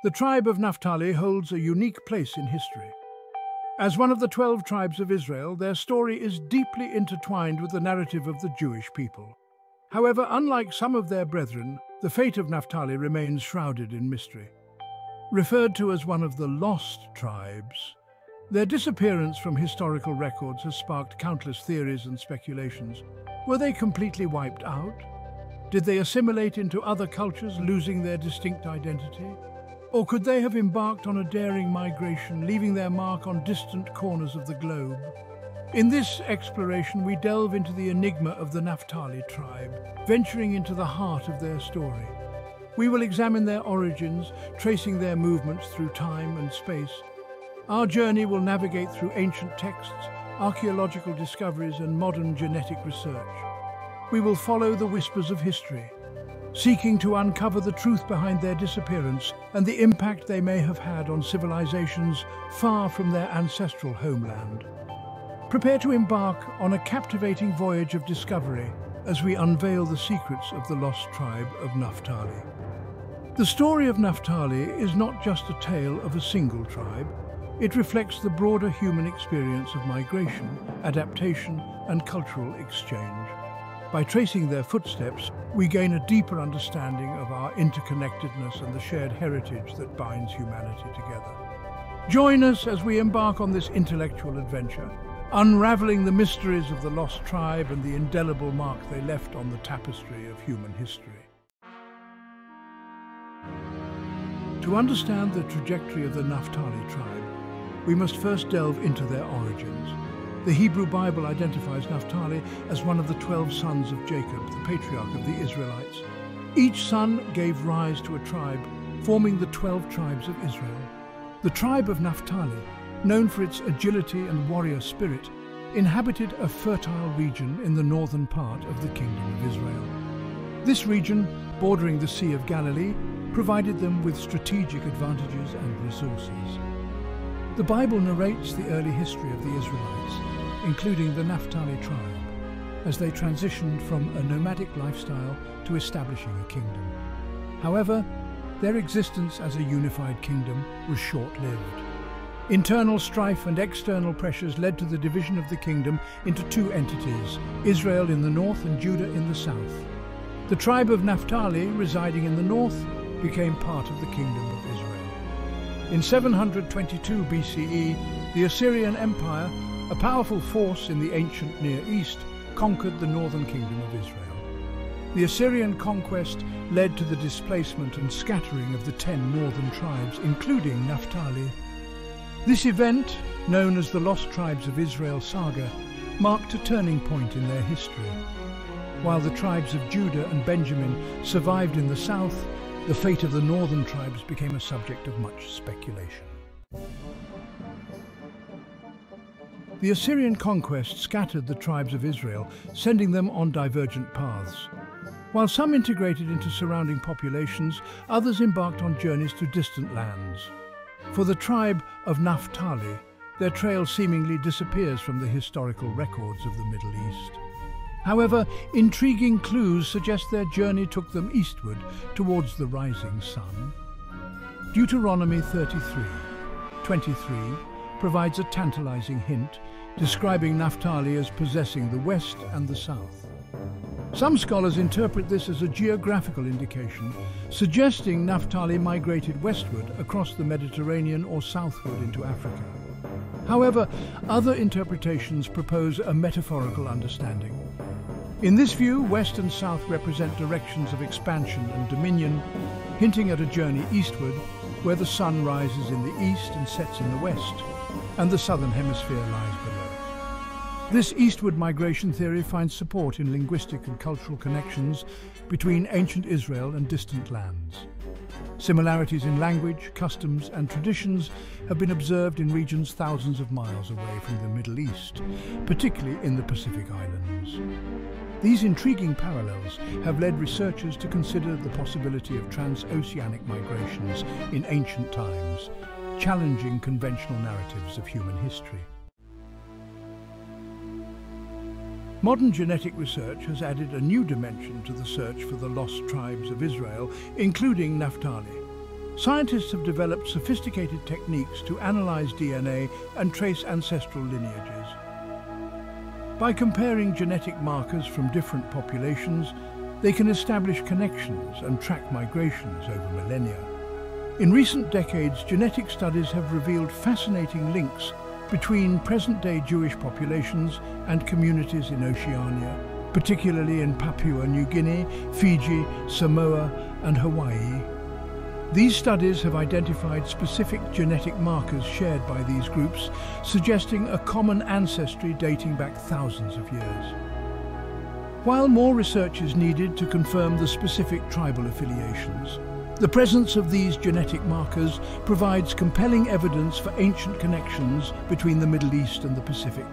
The tribe of Naphtali holds a unique place in history. As one of the 12 tribes of Israel, their story is deeply intertwined with the narrative of the Jewish people. However, unlike some of their brethren, the fate of Naphtali remains shrouded in mystery. Referred to as one of the lost tribes, their disappearance from historical records has sparked countless theories and speculations. Were they completely wiped out? Did they assimilate into other cultures, losing their distinct identity? Or could they have embarked on a daring migration, leaving their mark on distant corners of the globe? In this exploration, we delve into the enigma of the Naphtali tribe, venturing into the heart of their story. We will examine their origins, tracing their movements through time and space. Our journey will navigate through ancient texts, archaeological discoveries, and modern genetic research. We will follow the whispers of history, seeking to uncover the truth behind their disappearance and the impact they may have had on civilizations far from their ancestral homeland. Prepare to embark on a captivating voyage of discovery as we unveil the secrets of the lost tribe of Naphtali. The story of Naphtali is not just a tale of a single tribe. It reflects the broader human experience of migration, adaptation, and cultural exchange. By tracing their footsteps, we gain a deeper understanding of our interconnectedness and the shared heritage that binds humanity together. Join us as we embark on this intellectual adventure, unraveling the mysteries of the lost tribe and the indelible mark they left on the tapestry of human history. To understand the trajectory of the Naphtali tribe, we must first delve into their origins. The Hebrew Bible identifies Naphtali as one of the 12 sons of Jacob, the patriarch of the Israelites. Each son gave rise to a tribe, forming the 12 tribes of Israel. The tribe of Naphtali, known for its agility and warrior spirit, inhabited a fertile region in the northern part of the Kingdom of Israel. This region, bordering the Sea of Galilee, provided them with strategic advantages and resources. The Bible narrates the early history of the Israelites, including the Naphtali tribe, as they transitioned from a nomadic lifestyle to establishing a kingdom. However, their existence as a unified kingdom was short-lived. Internal strife and external pressures led to the division of the kingdom into two entities, Israel in the north and Judah in the south. The tribe of Naphtali, residing in the north, became part of the kingdom of Israel. In 722 BCE, the Assyrian Empire, a powerful force in the ancient Near East, conquered the northern kingdom of Israel. The Assyrian conquest led to the displacement and scattering of the 10 northern tribes, including Naphtali. This event, known as the Lost Tribes of Israel saga, marked a turning point in their history. While the tribes of Judah and Benjamin survived in the south, the fate of the northern tribes became a subject of much speculation. The Assyrian conquest scattered the tribes of Israel, sending them on divergent paths. While some integrated into surrounding populations, others embarked on journeys to distant lands. For the tribe of Naphtali, their trail seemingly disappears from the historical records of the Middle East. However, intriguing clues suggest their journey took them eastward towards the rising sun. Deuteronomy 33:23 provides a tantalizing hint, describing Naphtali as possessing the west and the south. Some scholars interpret this as a geographical indication, suggesting Naphtali migrated westward across the Mediterranean or southward into Africa. However, other interpretations propose a metaphorical understanding. In this view, west and south represent directions of expansion and dominion, hinting at a journey eastward, where the sun rises in the east and sets in the west, and the southern hemisphere lies below. This eastward migration theory finds support in linguistic and cultural connections between ancient Israel and distant lands. Similarities in language, customs, and traditions have been observed in regions thousands of miles away from the Middle East, particularly in the Pacific Islands. These intriguing parallels have led researchers to consider the possibility of transoceanic migrations in ancient times, challenging conventional narratives of human history. Modern genetic research has added a new dimension to the search for the lost tribes of Israel, including Naphtali. scientists have developed sophisticated techniques to analyze DNA and trace ancestral lineages. By comparing genetic markers from different populations, they can establish connections and track migrations over millennia. In recent decades, genetic studies have revealed fascinating links between present-day Jewish populations and communities in Oceania, particularly in Papua New Guinea, Fiji, Samoa, and Hawaii. These studies have identified specific genetic markers shared by these groups, suggesting a common ancestry dating back thousands of years. While more research is needed to confirm the specific tribal affiliations, the presence of these genetic markers provides compelling evidence for ancient connections between the Middle East and the Pacific.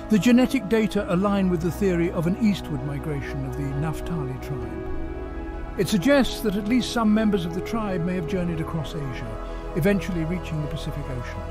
The genetic data align with the theory of an eastward migration of the Naphtali tribe. It suggests that at least some members of the tribe may have journeyed across Asia, eventually reaching the Pacific Ocean.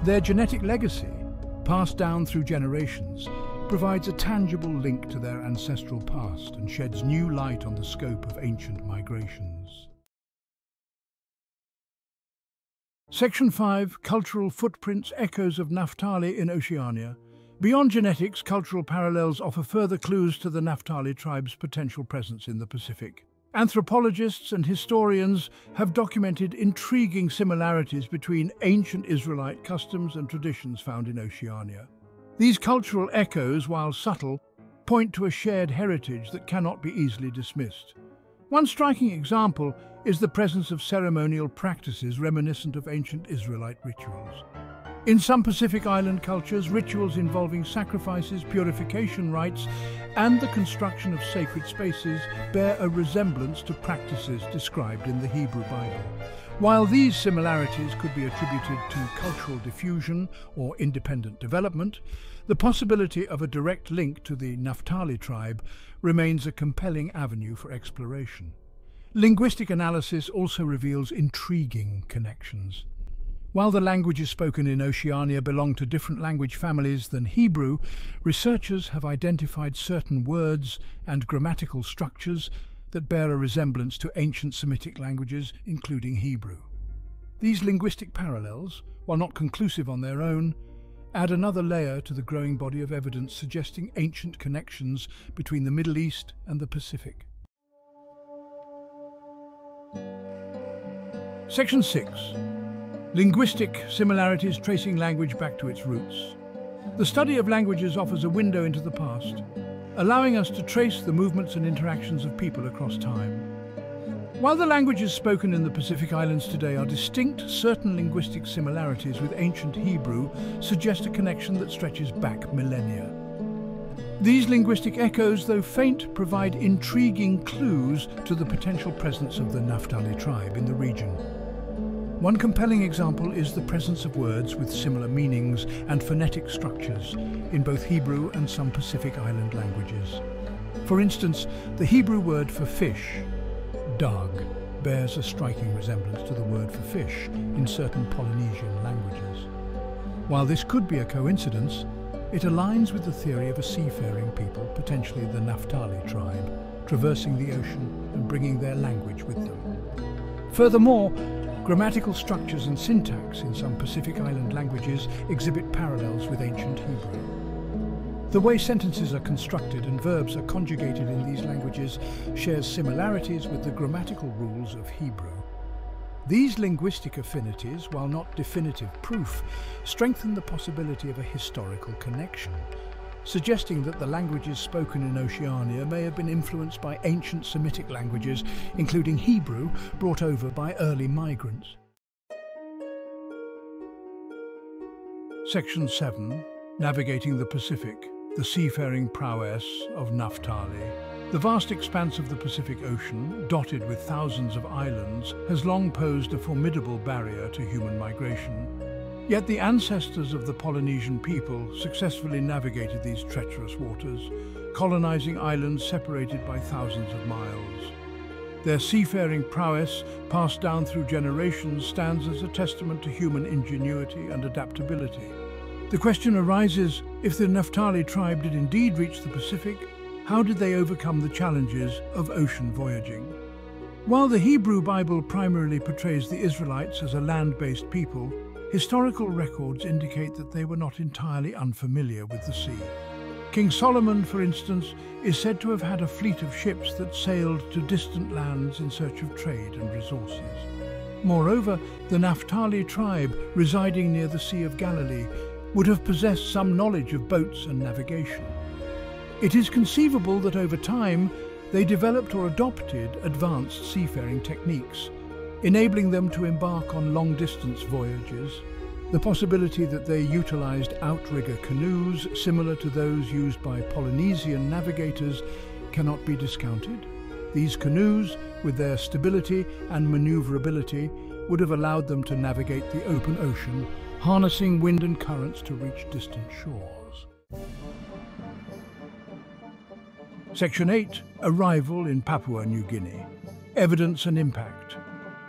Their genetic legacy, passed down through generations, provides a tangible link to their ancestral past and sheds new light on the scope of ancient migrations. Section 5. Cultural footprints, echoes of Naphtali in Oceania. Beyond genetics, cultural parallels offer further clues to the Naphtali tribe's potential presence in the Pacific. Anthropologists and historians have documented intriguing similarities between ancient Israelite customs and traditions found in Oceania. These cultural echoes, while subtle, point to a shared heritage that cannot be easily dismissed. One striking example is the presence of ceremonial practices reminiscent of ancient Israelite rituals. In some Pacific Island cultures, rituals involving sacrifices, purification rites, and the construction of sacred spaces bear a resemblance to practices described in the Hebrew Bible. While these similarities could be attributed to cultural diffusion or independent development, the possibility of a direct link to the Naphtali tribe remains a compelling avenue for exploration. Linguistic analysis also reveals intriguing connections. While the languages spoken in Oceania belong to different language families than Hebrew, researchers have identified certain words and grammatical structures that bear a resemblance to ancient Semitic languages, including Hebrew. These linguistic parallels, while not conclusive on their own, add another layer to the growing body of evidence suggesting ancient connections between the Middle East and the Pacific. Section 6. Linguistic similarities tracing language back to its roots. The study of languages offers a window into the past, allowing us to trace the movements and interactions of people across time. While the languages spoken in the Pacific Islands today are distinct, certain linguistic similarities with ancient Hebrew suggest a connection that stretches back millennia. These linguistic echoes, though faint, provide intriguing clues to the potential presence of the Naphtali tribe in the region. One compelling example is the presence of words with similar meanings and phonetic structures in both Hebrew and some Pacific Island languages. For instance, the Hebrew word for fish, dag, bears a striking resemblance to the word for fish in certain Polynesian languages. While this could be a coincidence, it aligns with the theory of a seafaring people, potentially the Naphtali tribe, traversing the ocean and bringing their language with them. Furthermore, grammatical structures and syntax in some Pacific Island languages exhibit parallels with ancient Hebrew. The way sentences are constructed and verbs are conjugated in these languages shares similarities with the grammatical rules of Hebrew. These linguistic affinities, while not definitive proof, strengthen the possibility of a historical connection, suggesting that the languages spoken in Oceania may have been influenced by ancient Semitic languages, including Hebrew, brought over by early migrants. Section 7. Navigating the Pacific, the seafaring prowess of Naphtali. The vast expanse of the Pacific Ocean, dotted with thousands of islands, has long posed a formidable barrier to human migration. Yet the ancestors of the Polynesian people successfully navigated these treacherous waters, colonizing islands separated by thousands of miles. Their seafaring prowess, passed down through generations, stands as a testament to human ingenuity and adaptability. The question arises, if the Naphtali tribe did indeed reach the Pacific, how did they overcome the challenges of ocean voyaging? While the Hebrew Bible primarily portrays the Israelites as a land-based people, historical records indicate that they were not entirely unfamiliar with the sea. King Solomon, for instance, is said to have had a fleet of ships that sailed to distant lands in search of trade and resources. Moreover, the Naphtali tribe, residing near the Sea of Galilee, would have possessed some knowledge of boats and navigation. It is conceivable that over time, they developed or adopted advanced seafaring techniques, enabling them to embark on long-distance voyages. The possibility that they utilized outrigger canoes similar to those used by Polynesian navigators cannot be discounted. These canoes, with their stability and maneuverability, would have allowed them to navigate the open ocean, harnessing wind and currents to reach distant shores. Section 8. Arrival in Papua New Guinea. Evidence and impact.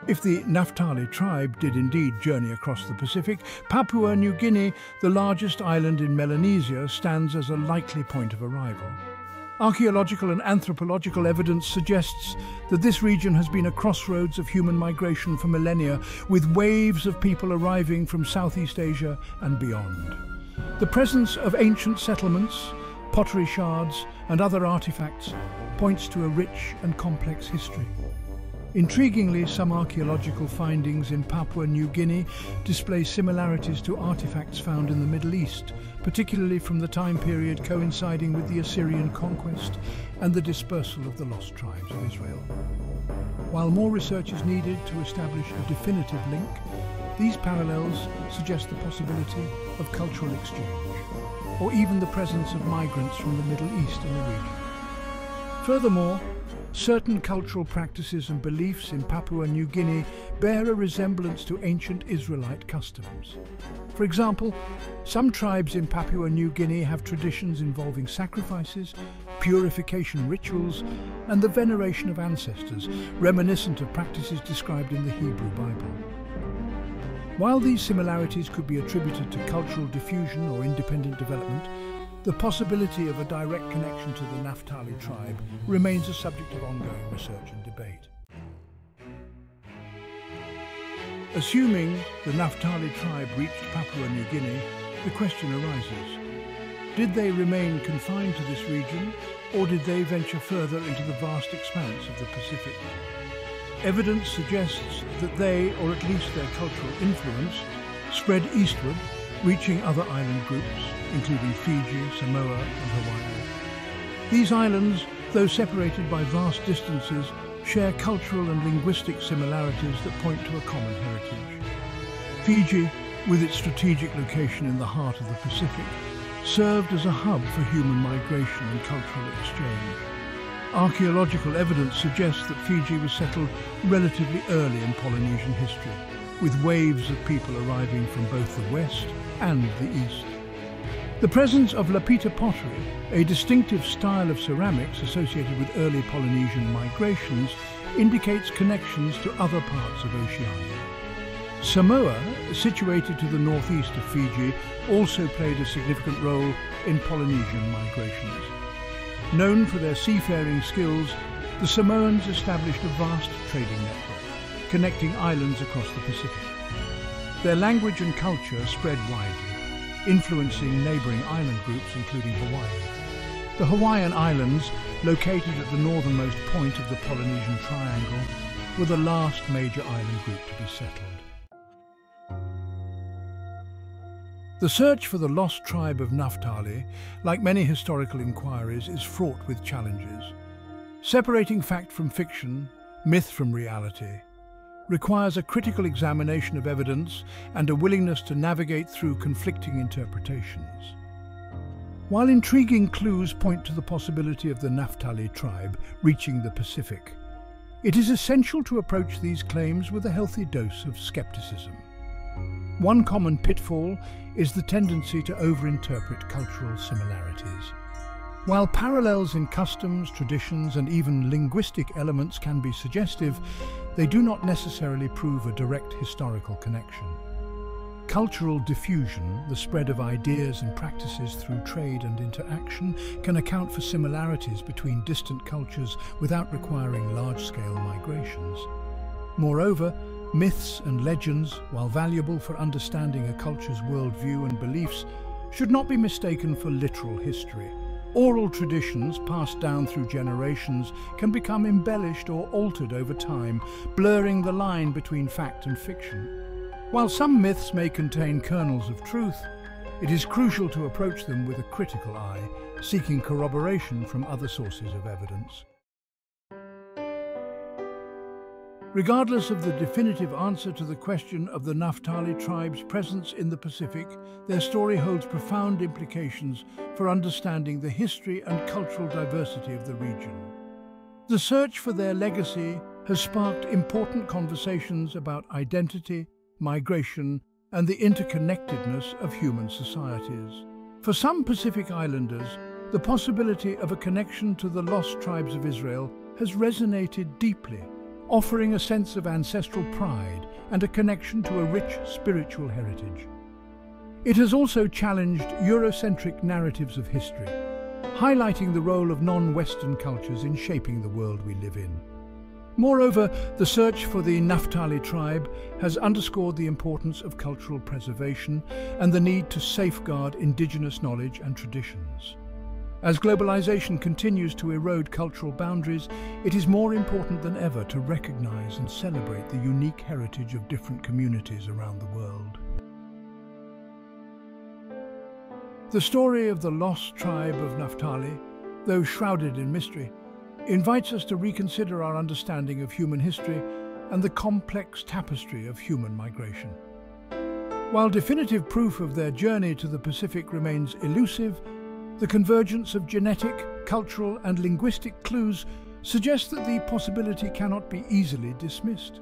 If the Naphtali tribe did indeed journey across the Pacific, Papua New Guinea, the largest island in Melanesia, stands as a likely point of arrival. Archaeological and anthropological evidence suggests that this region has been a crossroads of human migration for millennia, with waves of people arriving from Southeast Asia and beyond. The presence of ancient settlements, pottery shards, and other artifacts points to a rich and complex history. Intriguingly, some archaeological findings in Papua New Guinea display similarities to artifacts found in the Middle East, particularly from the time period coinciding with the Assyrian conquest and the dispersal of the lost tribes of Israel. While more research is needed to establish a definitive link, these parallels suggest the possibility of cultural exchange, or even the presence of migrants from the Middle East in the region. Furthermore, certain cultural practices and beliefs in Papua New Guinea bear a resemblance to ancient Israelite customs. For example, some tribes in Papua New Guinea have traditions involving sacrifices, purification rituals, and the veneration of ancestors, reminiscent of practices described in the Hebrew Bible. While these similarities could be attributed to cultural diffusion or independent development, the possibility of a direct connection to the Naphtali tribe remains a subject of ongoing research and debate. Assuming the Naphtali tribe reached Papua New Guinea, the question arises: did they remain confined to this region, or did they venture further into the vast expanse of the Pacific? Evidence suggests that they, or at least their cultural influence, spread eastward, reaching other island groups, including Fiji, Samoa, and Hawaii. These islands, though separated by vast distances, share cultural and linguistic similarities that point to a common heritage. Fiji, with its strategic location in the heart of the Pacific, served as a hub for human migration and cultural exchange. Archaeological evidence suggests that Fiji was settled relatively early in Polynesian history, with waves of people arriving from both the west and the east. The presence of lapita pottery, a distinctive style of ceramics associated with early Polynesian migrations, indicates connections to other parts of Oceania. Samoa, situated to the northeast of Fiji, also played a significant role in Polynesian migrations. Known for their seafaring skills, the Samoans established a vast trading network, connecting islands across the Pacific. Their language and culture spread widely, influencing neighbouring island groups including Hawaii. The Hawaiian Islands, located at the northernmost point of the Polynesian Triangle, were the last major island group to be settled. The search for the lost tribe of Naphtali, like many historical inquiries, is fraught with challenges. Separating fact from fiction, myth from reality, requires a critical examination of evidence and a willingness to navigate through conflicting interpretations. While intriguing clues point to the possibility of the Naphtali tribe reaching the Pacific, it is essential to approach these claims with a healthy dose of skepticism. One common pitfall is the tendency to overinterpret cultural similarities. While parallels in customs, traditions, and even linguistic elements can be suggestive, they do not necessarily prove a direct historical connection. Cultural diffusion, the spread of ideas and practices through trade and interaction, can account for similarities between distant cultures without requiring large-scale migrations. Moreover, myths and legends, while valuable for understanding a culture's worldview and beliefs, should not be mistaken for literal history. Oral traditions passed down through generations can become embellished or altered over time, blurring the line between fact and fiction. While some myths may contain kernels of truth, it is crucial to approach them with a critical eye, seeking corroboration from other sources of evidence. Regardless of the definitive answer to the question of the Naphtali tribe's presence in the Pacific, their story holds profound implications for understanding the history and cultural diversity of the region. The search for their legacy has sparked important conversations about identity, migration, and the interconnectedness of human societies. For some Pacific Islanders, the possibility of a connection to the lost tribes of Israel has resonated deeply, offering a sense of ancestral pride and a connection to a rich spiritual heritage. It has also challenged Eurocentric narratives of history, highlighting the role of non-Western cultures in shaping the world we live in. Moreover, the search for the Naphtali tribe has underscored the importance of cultural preservation and the need to safeguard indigenous knowledge and traditions. As globalization continues to erode cultural boundaries, it is more important than ever to recognize and celebrate the unique heritage of different communities around the world. The story of the lost tribe of Naphtali, though shrouded in mystery, invites us to reconsider our understanding of human history and the complex tapestry of human migration. While definitive proof of their journey to the Pacific remains elusive, the convergence of genetic, cultural, and linguistic clues suggests that the possibility cannot be easily dismissed.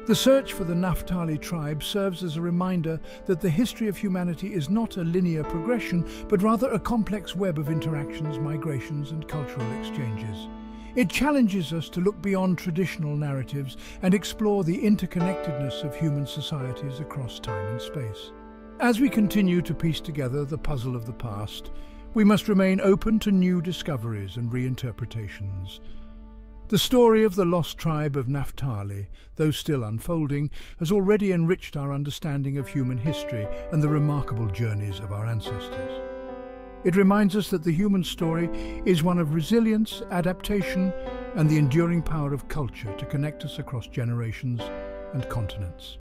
The search for the Naphtali tribe serves as a reminder that the history of humanity is not a linear progression, but rather a complex web of interactions, migrations, and cultural exchanges. It challenges us to look beyond traditional narratives and explore the interconnectedness of human societies across time and space. As we continue to piece together the puzzle of the past, we must remain open to new discoveries and reinterpretations. The story of the lost tribe of Naphtali, though still unfolding, has already enriched our understanding of human history and the remarkable journeys of our ancestors. It reminds us that the human story is one of resilience, adaptation, and the enduring power of culture to connect us across generations and continents.